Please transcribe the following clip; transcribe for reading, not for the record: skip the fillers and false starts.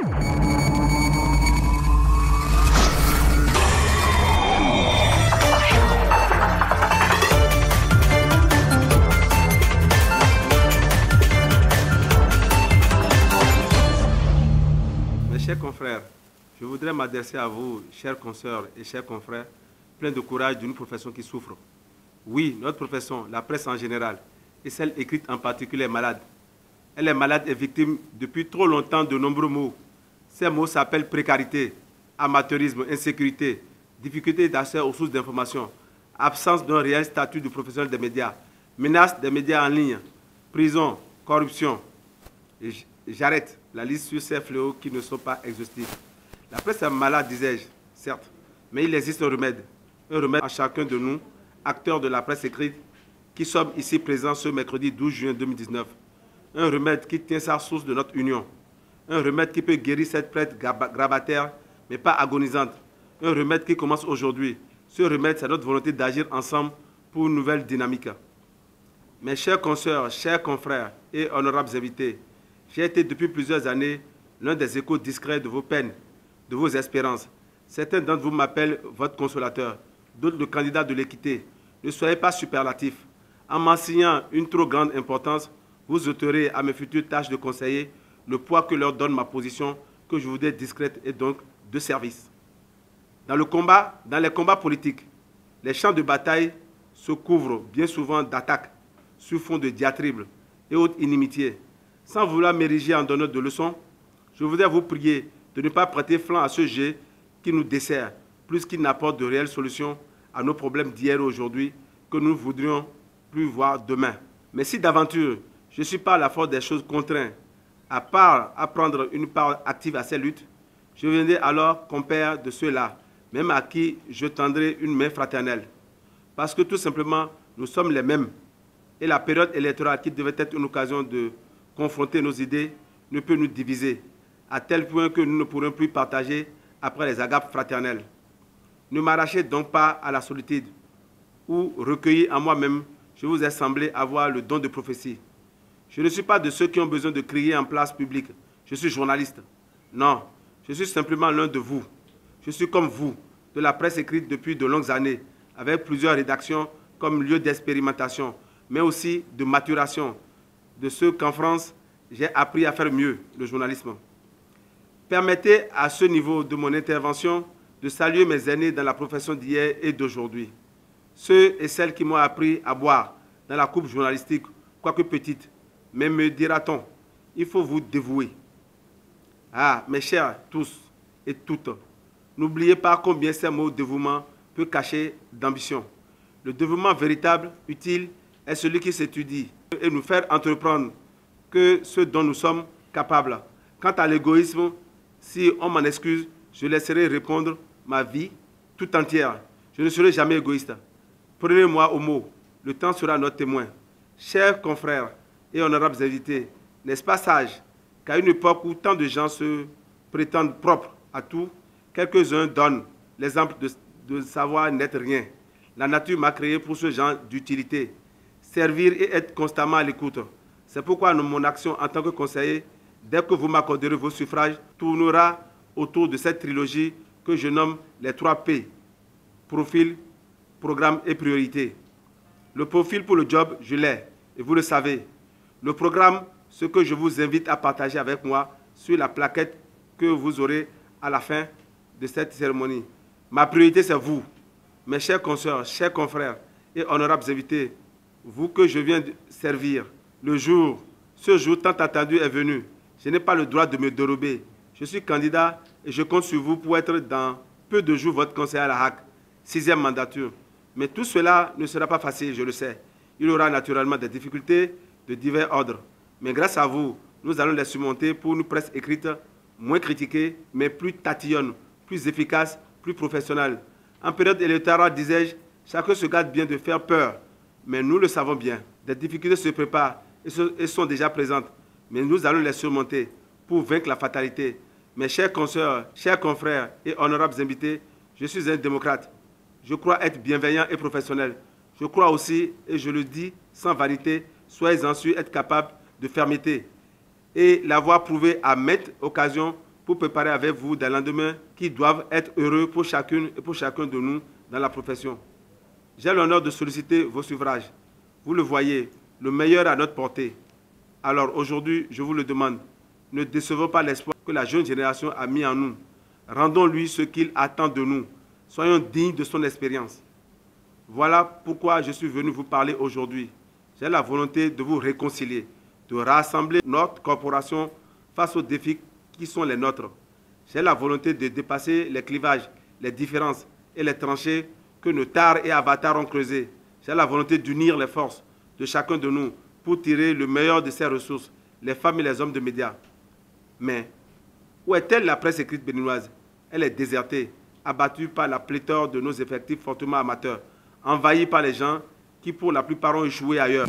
Mes chers confrères, je voudrais m'adresser à vous, chers consoeurs et chers confrères, pleins de courage d'une profession qui souffre. Oui, notre profession, la presse en général, et celle écrite en particulier, est malade. Elle est malade et victime depuis trop longtemps de nombreux maux. Ces mots s'appellent précarité, amateurisme, insécurité, difficulté d'accès aux sources d'information, absence d'un réel statut de professionnel des médias, menace des médias en ligne, prison, corruption. J'arrête la liste sur ces fléaux qui ne sont pas exhaustifs. La presse est malade, disais-je, certes, mais il existe un remède à chacun de nous, acteurs de la presse écrite, qui sommes ici présents ce mercredi 12 juin 2019. Un remède qui tient sa source de notre union. Un remède qui peut guérir cette plaie grabataire, mais pas agonisante. Un remède qui commence aujourd'hui. Ce remède, c'est notre volonté d'agir ensemble pour une nouvelle dynamique. Mes chers consoeurs, chers confrères et honorables invités, j'ai été depuis plusieurs années l'un des échos discrets de vos peines, de vos espérances. Certains d'entre vous m'appellent votre consolateur, d'autres le candidat de l'équité. Ne soyez pas superlatifs. En m'assignant une trop grande importance, vous ôterez à mes futures tâches de conseiller le poids que leur donne ma position, que je voudrais discrète et donc de service. Dans les combats politiques, les champs de bataille se couvrent bien souvent d'attaques sur fond de diatribes et autres inimitiés. Sans vouloir m'ériger en donneur de leçons, je voudrais vous prier de ne pas prêter flanc à ce jet qui nous dessert, plus qu'il n'apporte de réelles solutions à nos problèmes d'hier et aujourd'hui que nous voudrions plus voir demain. Mais si d'aventure, je ne suis pas à la force des choses contraint, à prendre une part active à ces luttes, je viendrai alors compère de ceux-là, même à qui je tendrai une main fraternelle. Parce que tout simplement, nous sommes les mêmes. Et la période électorale qui devait être une occasion de confronter nos idées ne peut nous diviser, à tel point que nous ne pourrons plus partager après les agapes fraternelles. Ne m'arrachez donc pas à la solitude, où, recueilli en moi-même, je vous ai semblé avoir le don de prophétie. Je ne suis pas de ceux qui ont besoin de crier en place publique. Je suis journaliste. Non, je suis simplement l'un de vous. Je suis comme vous, de la presse écrite depuis de longues années, avec plusieurs rédactions comme lieu d'expérimentation, mais aussi de maturation, de ce qu'en France, j'ai appris à faire mieux, le journalisme. Permettez à ce niveau de mon intervention de saluer mes aînés dans la profession d'hier et d'aujourd'hui. Ceux et celles qui m'ont appris à boire dans la coupe journalistique, quoique petite, mais me dira-t-on, il faut vous dévouer. Ah, mes chers tous et toutes, n'oubliez pas combien ces mots dévouement peut cacher d'ambition. Le dévouement véritable, utile, est celui qui s'étudie et nous faire entreprendre que ce dont nous sommes capables. Quant à l'égoïsme, si on m'en excuse, je laisserai répondre ma vie tout entière. Je ne serai jamais égoïste. Prenez-moi au mot, le temps sera notre témoin. Chers confrères et honorables invités, n'est-ce pas sage qu'à une époque où tant de gens se prétendent propres à tout, quelques-uns donnent l'exemple de savoir n'être rien. La nature m'a créé pour ce genre d'utilité, servir et être constamment à l'écoute. C'est pourquoi mon action en tant que conseiller, dès que vous m'accorderez vos suffrages, tournera autour de cette trilogie que je nomme les 3 P, profil, programme et priorité. Le profil pour le job, je l'ai, et vous le savez. Le programme, ce que je vous invite à partager avec moi sur la plaquette que vous aurez à la fin de cette cérémonie. Ma priorité, c'est vous, mes chers consoeurs, chers confrères et honorables invités, vous que je viens de servir. Ce jour tant attendu est venu. Je n'ai pas le droit de me dérober. Je suis candidat et je compte sur vous pour être dans peu de jours votre conseiller à la HAC, 6e mandature. Mais tout cela ne sera pas facile, je le sais. Il y aura naturellement des difficultés de divers ordres. Mais grâce à vous, nous allons les surmonter pour une presse écrite moins critiquée, mais plus tatillonne, plus efficace, plus professionnelle. En période électorale, disais-je, chacun se garde bien de faire peur. Mais nous le savons bien. Des difficultés se préparent et sont déjà présentes. Mais nous allons les surmonter pour vaincre la fatalité. Mes chers consoeurs, chers confrères et honorables invités, je suis un démocrate. Je crois être bienveillant et professionnel. Je crois aussi, et je le dis sans vanité, soyez-en sûrs, être capable de fermeté. Et l'avoir prouvé à maintes occasions pour préparer avec vous des lendemains qui doivent être heureux pour chacune et pour chacun de nous dans la profession. J'ai l'honneur de solliciter vos suffrages. Vous le voyez, le meilleur à notre portée. Alors aujourd'hui, je vous le demande, ne décevons pas l'espoir que la jeune génération a mis en nous. Rendons-lui ce qu'il attend de nous. Soyons dignes de son expérience. Voilà pourquoi je suis venu vous parler aujourd'hui. J'ai la volonté de vous réconcilier, de rassembler notre corporation face aux défis qui sont les nôtres. J'ai la volonté de dépasser les clivages, les différences et les tranchées que nos tares et avatars ont creusés. J'ai la volonté d'unir les forces de chacun de nous pour tirer le meilleur de ses ressources, les femmes et les hommes de médias. Mais où est-elle la presse écrite béninoise? Elle est désertée, abattue par la pléthore de nos effectifs fortement amateurs, envahie par les gens qui pour la plupart ont échoué ailleurs.